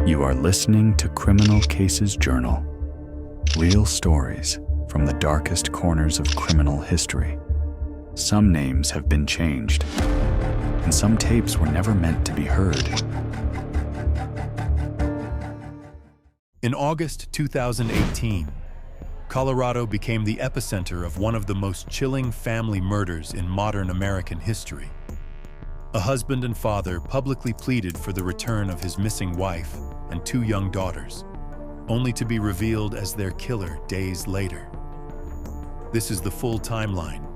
You are listening to Criminal Cases Journal. Real stories from the darkest corners of criminal history. Some names have been changed, and some tapes were never meant to be heard. In August 2018, Colorado became the epicenter of one of the most chilling family murders in modern American history. A husband and father publicly pleaded for the return of his missing wife and 2 young daughters, only to be revealed as their killer days later. This is the full timeline,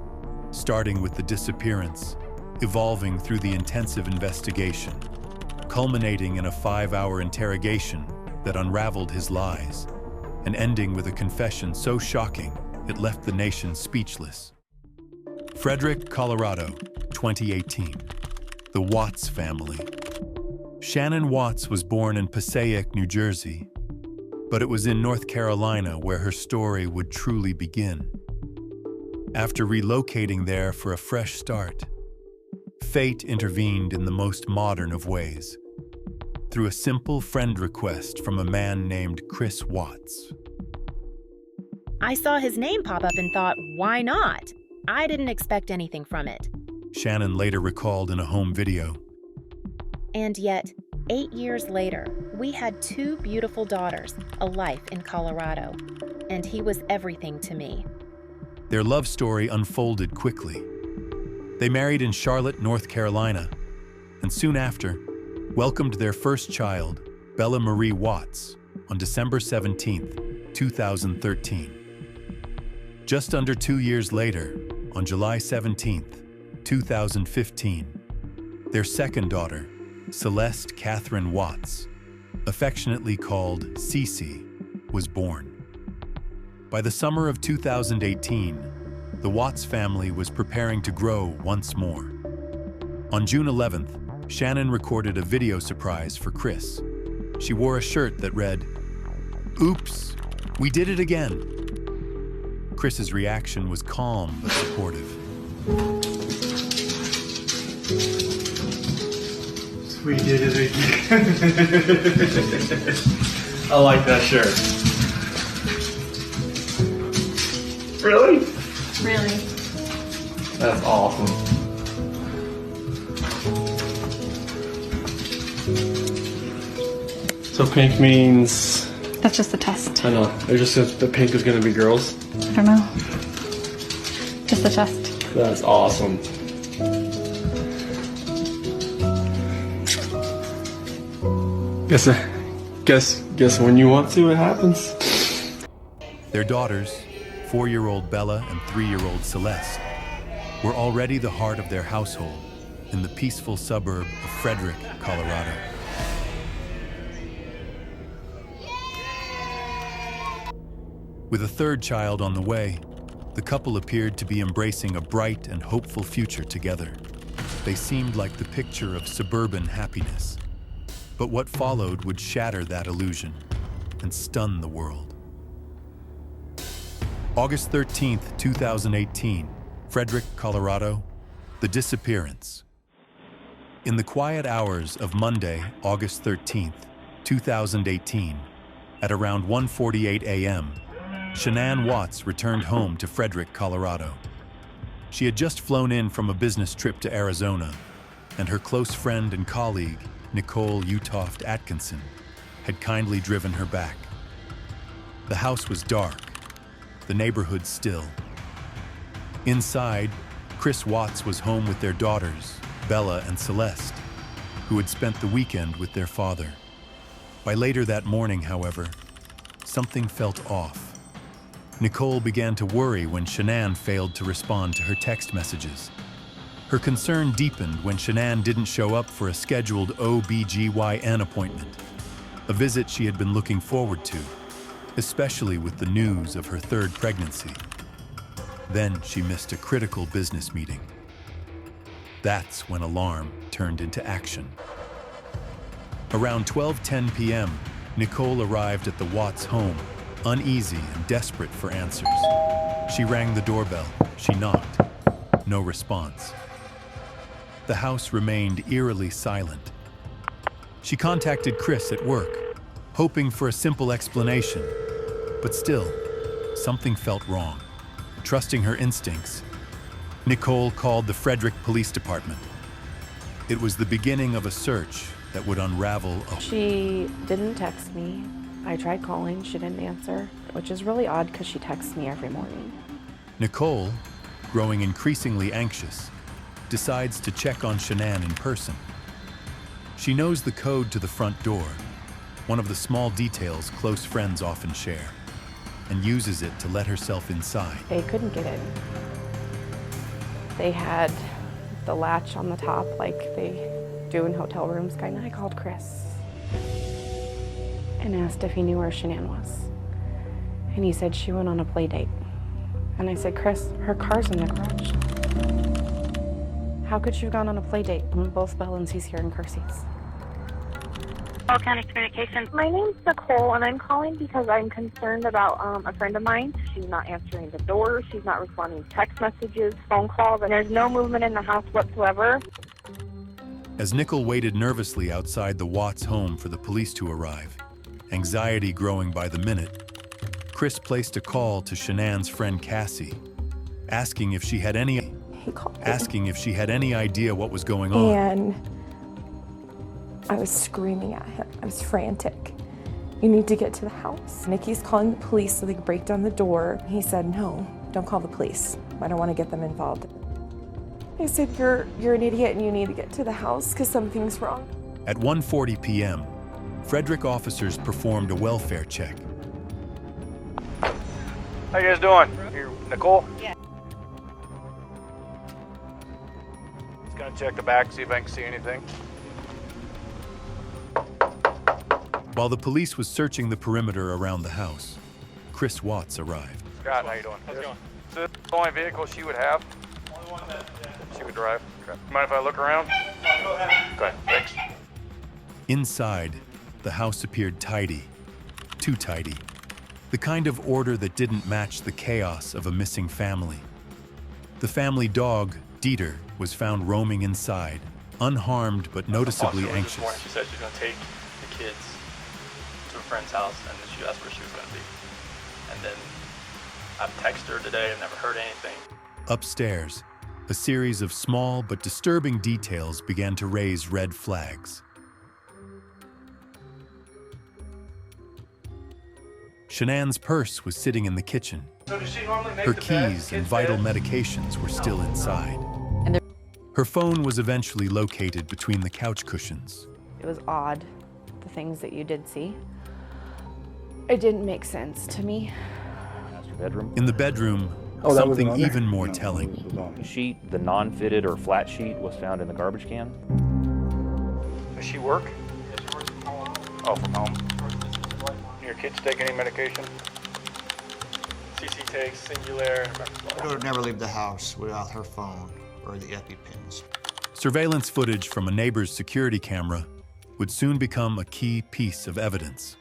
starting with the disappearance, evolving through the intensive investigation, culminating in a 5-hour interrogation that unraveled his lies, and ending with a confession so shocking it left the nation speechless. Frederick, Colorado, 2018. The Watts family. Shanann Watts was born in Passaic, New Jersey, but it was in North Carolina where her story would truly begin. After relocating there for a fresh start, fate intervened in the most modern of ways, through a simple friend request from a man named Chris Watts. I saw his name pop up and thought, why not? I didn't expect anything from it. Shanann later recalled in a home video. And yet, 8 years later, we had 2 beautiful daughters, a life in Colorado, and he was everything to me. Their love story unfolded quickly. They married in Charlotte, North Carolina, and soon after, welcomed their first child, Bella Marie Watts, on December 17, 2013. Just under 2 years later, on July 17, 2015, their second daughter, Celeste Catherine Watts, affectionately called Cece, was born. By the summer of 2018, the Watts family was preparing to grow once more. On June 11th, Shanann recorded a video surprise for Chris. She wore a shirt that read, "Oops, we did it again." Chris's reaction was calm but supportive. We did it again. I like that shirt. Really? Really? That's awesome. So pink means... That's just the test. I know. It just says the pink is going to be girls. I don't know. Just the test. That's awesome. Guess when you want to, it happens. Their daughters, 4-year-old Bella and 3-year-old Celeste, were already the heart of their household in the peaceful suburb of Frederick, Colorado. With a third child on the way, the couple appeared to be embracing a bright and hopeful future together. They seemed like the picture of suburban happiness. But what followed would shatter that illusion and stun the world. August 13th, 2018, Frederick, Colorado, the disappearance. In the quiet hours of Monday, August 13th, 2018, at around 1:48 a.m., Shanann Watts returned home to Frederick, Colorado. She had just flown in from a business trip to Arizona, and her close friend and colleague, Nicole Atkinson, had kindly driven her back. The house was dark, the neighborhood still. Inside, Chris Watts was home with their daughters, Bella and Celeste, who had spent the weekend with their father. By later that morning, however, something felt off. Nicole began to worry when Shanann failed to respond to her text messages. Her concern deepened when Shanann didn't show up for a scheduled OB/GYN appointment, a visit she had been looking forward to, especially with the news of her third pregnancy. Then she missed a critical business meeting. That's when alarm turned into action. Around 12:10 p.m., Nicole arrived at the Watts home, uneasy and desperate for answers. She rang the doorbell. She knocked. No response. The house remained eerily silent. She contacted Chris at work, hoping for a simple explanation. But still, something felt wrong. Trusting her instincts, Nicole called the Frederick Police Department. It was the beginning of a search that would unravel a... She didn't text me. I tried calling, she didn't answer, which is really odd because she texts me every morning. Nicole, growing increasingly anxious, decides to check on Shanann in person. She knows the code to the front door, one of the small details close friends often share, and uses it to let herself inside. They couldn't get in. They had the latch on the top like they do in hotel rooms. I called Chris and asked if he knew where Shanann was. And he said she went on a play date. And I said, Chris, her car's in the garage. How could she have gone on a play date when both Bella and C's here in car seats? All County Communications. My name's Nicole, and I'm calling because I'm concerned about a friend of mine. She's not answering the door. She's not responding to text messages, phone calls, and there's no movement in the house whatsoever. As Nicole waited nervously outside the Watts home for the police to arrive, anxiety growing by the minute, Chris placed a call to Shanann's friend Cassie, asking if she had any idea what was going on. And I was screaming at him. I was frantic. You need to get to the house. Nikki's calling the police so they can break down the door. He said, no, don't call the police. I don't want to get them involved. I said, you're an idiot and you need to get to the house because something's wrong. At 1:40 p.m., Frederick officers performed a welfare check. How you guys doing? Here, Nicole? Yeah. Just gonna check the back, see if I can see anything. While the police was searching the perimeter around the house, Chris Watts arrived. Scott, how you doing? How's it going? Is this the only vehicle she would have? Only one that she would drive. Okay. Mind if I look around? Go ahead. Okay, thanks. Inside, the house appeared tidy, too tidy. The kind of order that didn't match the chaos of a missing family. The family dog, Dieter, was found roaming inside, unharmed but noticeably anxious. She said she was going to take the kids to a friend's house, and then she asked where she was going to be. And then I've texted her today, I've never heard anything. Upstairs, a series of small but disturbing details began to raise red flags. Shanann's purse was sitting in the kitchen. Her keys and vital medications were still inside. Her phone was eventually located between the couch cushions. It was odd, the things that you did see. It didn't make sense to me. In the bedroom, something even more telling. The sheet, the non-fitted or flat sheet, was found in the garbage can. Does she work? Yeah, she works from home. Oh, from home. Your kids take any medication? CC takes Singular. I would never leave the house without her phone or the EpiPens. Surveillance footage from a neighbor's security camera would soon become a key piece of evidence.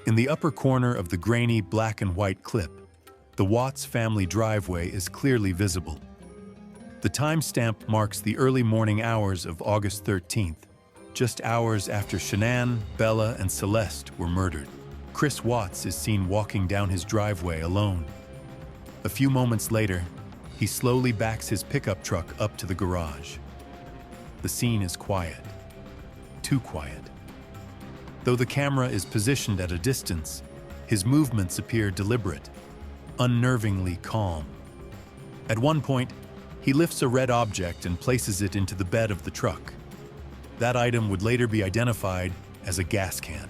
In the upper corner of the grainy black and white clip, the Watts family driveway is clearly visible. The timestamp marks the early morning hours of August 13th, just hours after Shanann, Bella, and Celeste were murdered. Chris Watts is seen walking down his driveway alone. A few moments later, he slowly backs his pickup truck up to the garage. The scene is quiet, too quiet. Though the camera is positioned at a distance, his movements appear deliberate, unnervingly calm. At one point, he lifts a red object and places it into the bed of the truck. That item would later be identified as a gas can.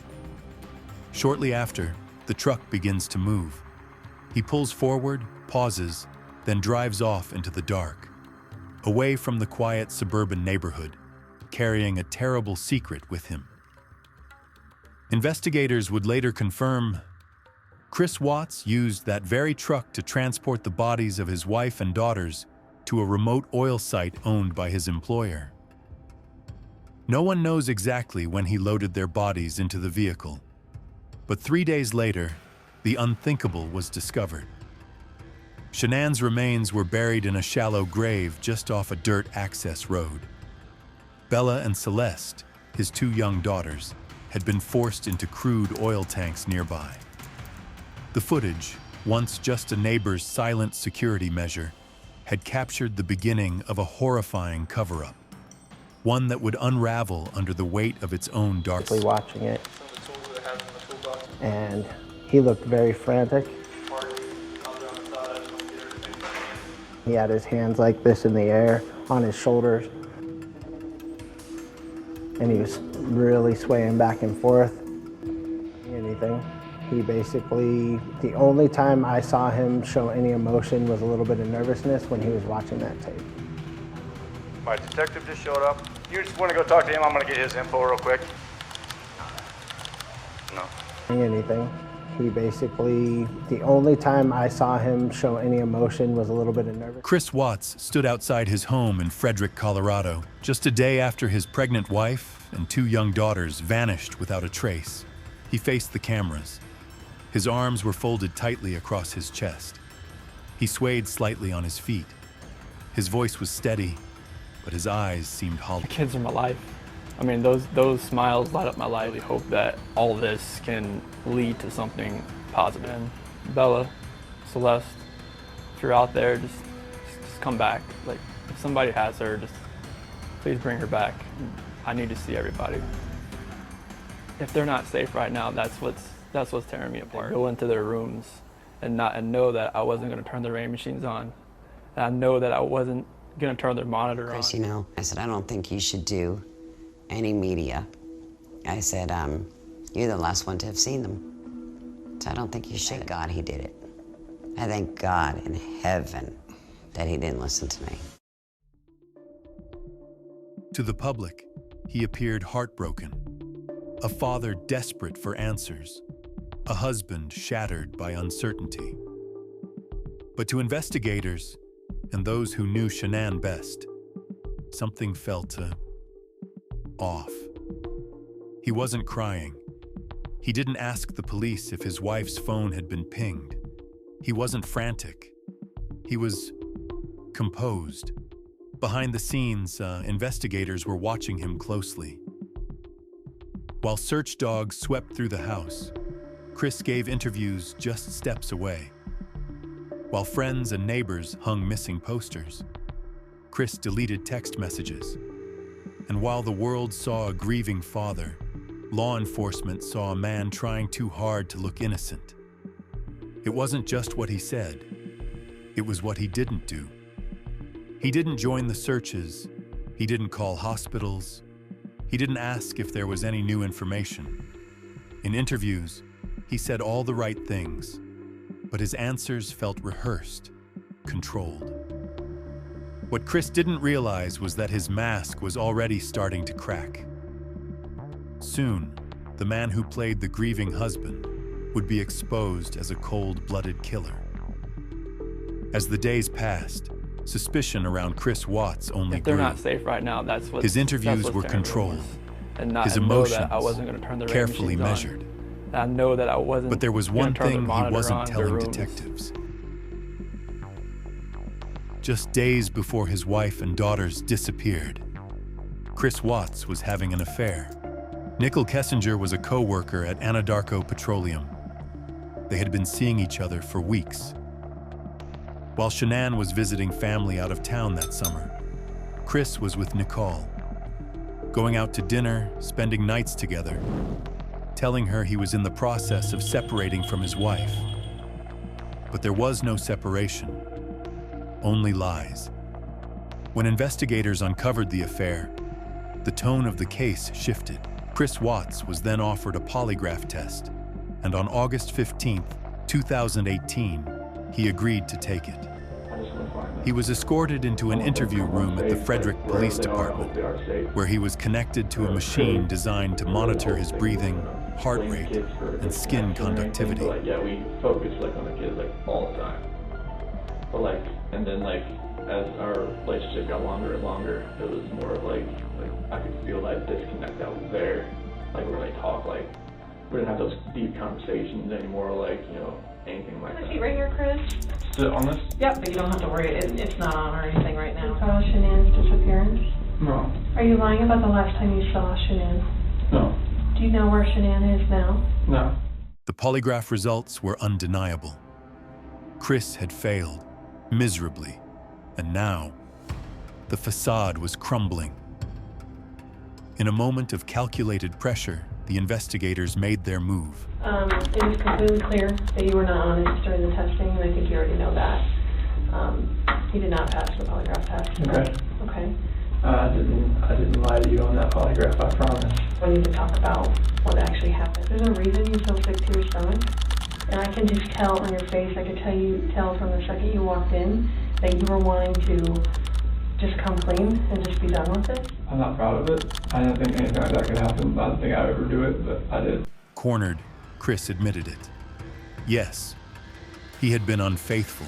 Shortly after, the truck begins to move. He pulls forward, pauses, then drives off into the dark, away from the quiet suburban neighborhood, carrying a terrible secret with him. Investigators would later confirm Chris Watts used that very truck to transport the bodies of his wife and daughters to a remote oil site owned by his employer. No one knows exactly when he loaded their bodies into the vehicle, but 3 days later, the unthinkable was discovered. Shanann's remains were buried in a shallow grave just off a dirt access road. Bella and Celeste, his two young daughters, had been forced into crude oil tanks nearby. The footage, once just a neighbor's silent security measure, had captured the beginning of a horrifying cover-up, one that would unravel under the weight of its own darkness. Watching it, and he looked very frantic. He had his hands like this in the air on his shoulders, and he was really swaying back and forth. Anything. He basically, the only time I saw him show any emotion was a little bit of nervousness when he was watching that tape. My detective just showed up. You just want to go talk to him? I'm going to get his info real quick. No. Anything. He basically, the only time I saw him show any emotion was a little bit of nervousness. Chris Watts stood outside his home in Frederick, Colorado, just a day after his pregnant wife and 2 young daughters vanished without a trace. He faced the cameras. His arms were folded tightly across his chest. He swayed slightly on his feet. His voice was steady, but his eyes seemed hollow. The kids are my life. I mean, those smiles light up my life. I really hope that all this can lead to something positive. And Bella, Celeste, if you're out there, just come back. Like, if somebody has her, just please bring her back. I need to see everybody. If they're not safe right now, that's what's tearing me apart. Go into their rooms and know that I wasn't going to turn the rain machines on. And I know that I wasn't going to turn their monitor on. Chris, you know, I said, I don't think you should do any media. I said, you're the last one to have seen them. So I don't think you should. Thank God he did it. I thank God in heaven that he didn't listen to me. To the public, he appeared heartbroken, a father desperate for answers, a husband shattered by uncertainty. But to investigators and those who knew Shanann best, something felt off. He wasn't crying. He didn't ask the police if his wife's phone had been pinged. He wasn't frantic. He was composed. Behind the scenes, investigators were watching him closely. While search dogs swept through the house, Chris gave interviews just steps away. While friends and neighbors hung missing posters, Chris deleted text messages. And while the world saw a grieving father, law enforcement saw a man trying too hard to look innocent. It wasn't just what he said, it was what he didn't do. He didn't join the searches, he didn't call hospitals, he didn't ask if there was any new information. In interviews, he said all the right things, but his answers felt rehearsed, controlled. What Chris didn't realize was that his mask was already starting to crack. Soon, the man who played the grieving husband would be exposed as a cold-blooded killer. As the days passed, suspicion around Chris Watts only if they're grew. Not safe right now. His interviews were controlled. His emotions carefully measured. I know that I wasn't. But there was one thing he wasn't telling detectives. Just days before his wife and daughters disappeared, Chris Watts was having an affair. Nikki Kessinger was a coworker at Anadarko Petroleum. They had been seeing each other for weeks. While Shanann was visiting family out of town that summer, Chris was with Nicole, going out to dinner, spending nights together, telling her he was in the process of separating from his wife. But there was no separation, only lies. When investigators uncovered the affair, the tone of the case shifted. Chris Watts was then offered a polygraph test, and on August 15, 2018, he agreed to take it. He was escorted into an interview room at the Frederick Police Department, where he was connected to a machine designed to monitor his breathing, heart rate, and skin conductivity. Yeah, we focus on the kids all the time. But and then as our relationship got longer and longer, it was more of I could feel that disconnect out there. When they talk, we didn't have those deep conversations anymore, anything like that. Is he right here, Chris? Is it on this? Yep, but you don't have to worry. It's not on or anything right now. You saw Shanann's disappearance? No. Are you lying about the last time you saw Shanann? No. Do you know where Shanann is now? No. The polygraph results were undeniable. Chris had failed, miserably, and now the facade was crumbling. In a moment of calculated pressure, the investigators made their move. It was completely clear that you were not honest during the testing, and I think you already know that. You did not pass the polygraph test. Okay. Okay. I didn't lie to you on that polygraph, I promise. We need to talk about what actually happened. There's a reason you feel sick to your stomach, and I can just tell on your face, I could tell from the second you walked in that you were wanting to just come clean and just be done with it. I'm not proud of it. I didn't think anything like that could happen. I didn't think I would ever do it, but I did. Cornered, Chris admitted it. Yes, he had been unfaithful.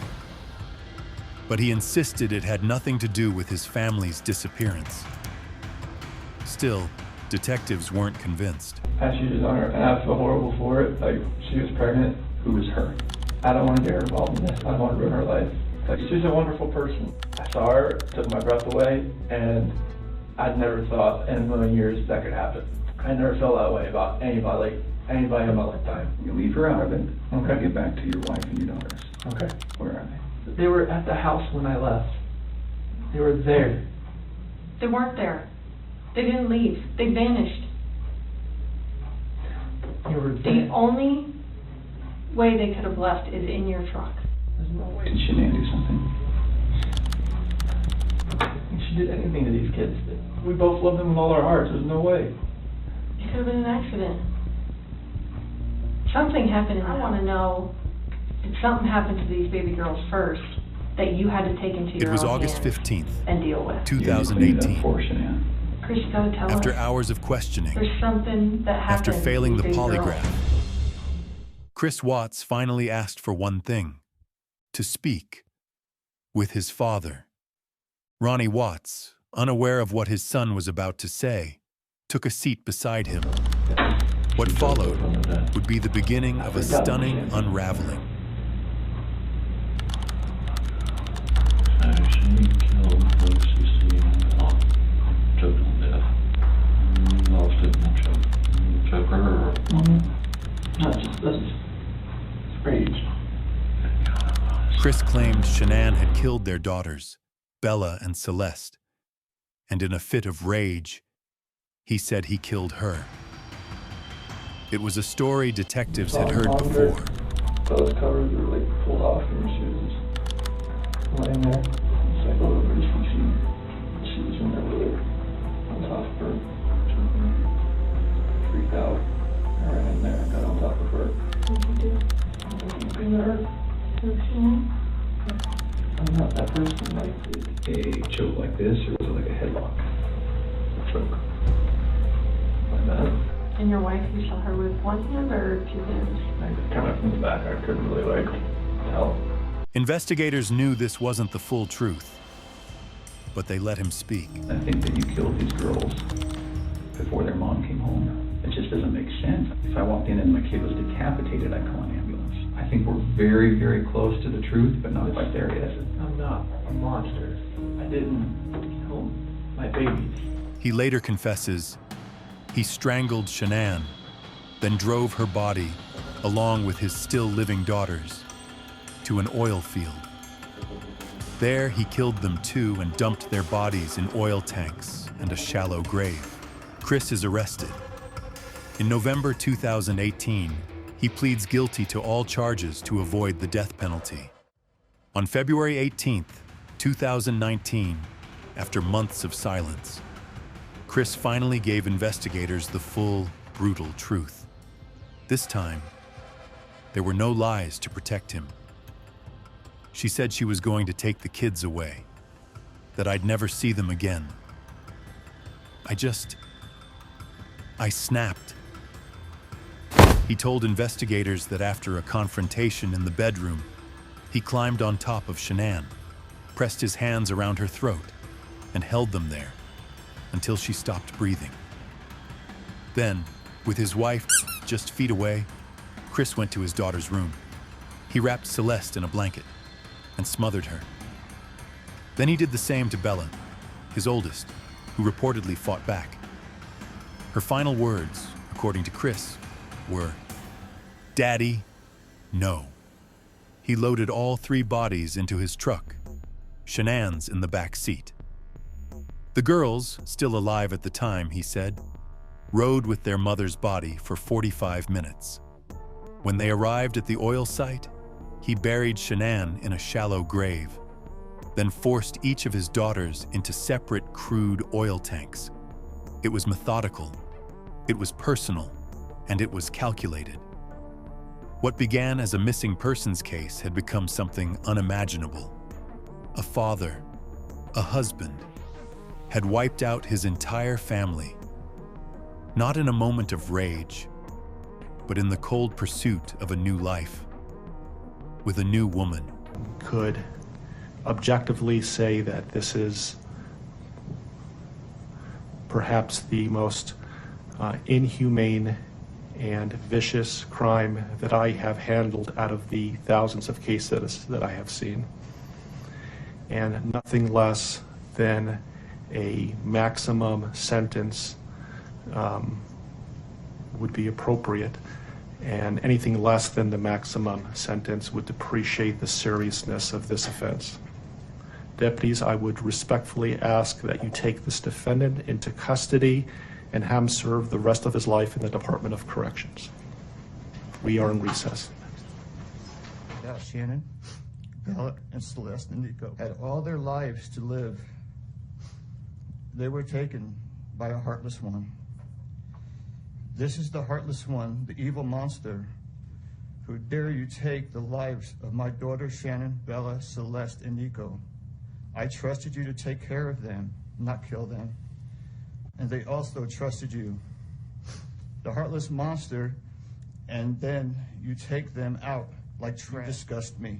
But he insisted it had nothing to do with his family's disappearance. Still, detectives weren't convinced. And she was on her, and I feel horrible for it. Like, she was pregnant. Who was her? I don't want to get her involved in this. I don't want to ruin her life. Like, she's a wonderful person. I saw her, took my breath away, and I'd never thought in a million years that could happen. I never felt that way about anybody in my lifetime. You leave her out of it. Okay. Get back to your wife and your daughters. Okay. Where are they? They were at the house when I left. They were there. They weren't there. They didn't leave. They vanished. They were The there. only way they could have left is in your truck. There's no way. Did Shanann do something? She did anything to these kids. We both love them with all our hearts. There's no way. It could have been an accident. Something happened, and I want to know, did something happen to these baby girls first that you had to take into your It was own August hands 15th, and deal with? 2018. Chris, you gotta tell After us. hours of questioning, There's something that happened. after failing to the these baby polygraph, girls. Chris Watts finally asked for one thing: to speak with his father. Ronnie Watts, unaware of what his son was about to say, took a seat beside him. What followed would be the beginning of a stunning unraveling. She killed folks you see on choked on death. Lost it and choke her or That's rage. Chris claimed Shanann had killed their daughters, Bella and Celeste, and in a fit of rage, he said he killed her. It was a story detectives had heard before. Those covers were like pulled off and she was just laying there. It's like, oh, she was in there with her on top of her. She freaked out. I ran in there and got on top of her. What did you do? I was in her. I'm not that person. Like a choke like this, or was it like a headlock? choke. Like that. And your wife, you saw her with one hand or two hands? I kind of from the back, I couldn't really like tell. Investigators knew this wasn't the full truth, but they let him speak. I think that you killed these girls before their mom came home. It just doesn't make sense. If I walked in and my kid was decapitated, I'd call an ambulance. I think we're very, very close to the truth, but not quite there yet. I'm not a monster. I didn't kill my babies. He later confesses he strangled Shanann, then drove her body, along with his still living daughters, to an oil field. There he killed them too and dumped their bodies in oil tanks and a shallow grave. Chris is arrested. In November 2018, he pleads guilty to all charges to avoid the death penalty. On February 18th, 2019, after months of silence, Chris finally gave investigators the full, brutal truth. This time, there were no lies to protect him. She said she was going to take the kids away, that I'd never see them again. I snapped. He told investigators that after a confrontation in the bedroom, he climbed on top of Shanann, pressed his hands around her throat, and held them there until she stopped breathing. Then, with his wife just feet away, Chris went to his daughter's room. He wrapped Celeste in a blanket and smothered her. Then he did the same to Bella, his oldest, who reportedly fought back. Her final words, according to Chris, were Daddy, no. He loaded all 3 bodies into his truck, Shanann's in the back seat. The girls, still alive at the time, he said, rode with their mother's body for 45 minutes. When they arrived at the oil site, he buried Shanann in a shallow grave, then forced each of his daughters into separate crude oil tanks. It was methodical, it was personal, and it was calculated. What began as a missing persons case had become something unimaginable. A father, a husband, had wiped out his entire family, not in a moment of rage, but in the cold pursuit of a new life, with a new woman. Could objectively say that this is perhaps the most inhumane and vicious crime that I have handled out of the thousands of cases that I have seen. And nothing less than a maximum sentence would be appropriate, and anything less than the maximum sentence would depreciate the seriousness of this offense. Deputies, I would respectfully ask that you take this defendant into custody and have him serve the rest of his life in the Department of Corrections. We are in recess. Yeah, Shanann, Bella, and Celeste, and Nico had all their lives to live. They were taken by a heartless one. This is the heartless one, the evil monster, who dare you take the lives of my daughters Shanann, Bella, Celeste, and Nico. I trusted you to take care of them, not kill them. And they also trusted you. The heartless monster, and then you take them out like trash. You disgust me.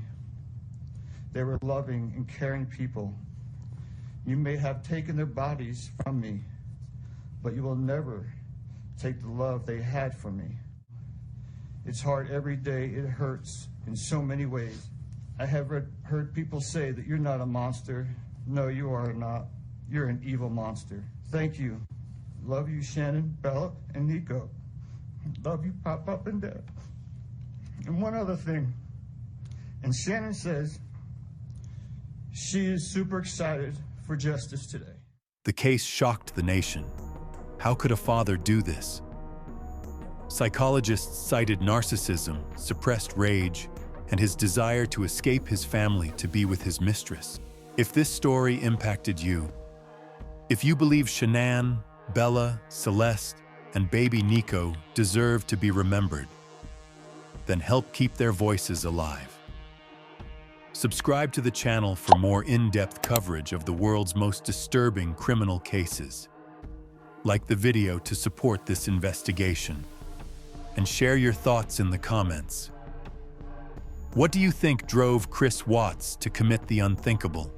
They were loving and caring people. You may have taken their bodies from me, but you will never take the love they had for me. It's hard every day. It hurts in so many ways. I have heard people say that you're not a monster. No, you are not. You're an evil monster. Thank you. Love you, Shanann, Bella, and Nico. Love you, Pop Up and Dad. And one other thing. And Shanann says she is super excited for justice today. The case shocked the nation. How could a father do this? Psychologists cited narcissism, suppressed rage, and his desire to escape his family to be with his mistress. If this story impacted you, if you believe Shanann, Bella, Celeste, and baby Nico deserve to be remembered, then help keep their voices alive. Subscribe to the channel for more in-depth coverage of the world's most disturbing criminal cases. Like the video to support this investigation, and share your thoughts in the comments. What do you think drove Chris Watts to commit the unthinkable?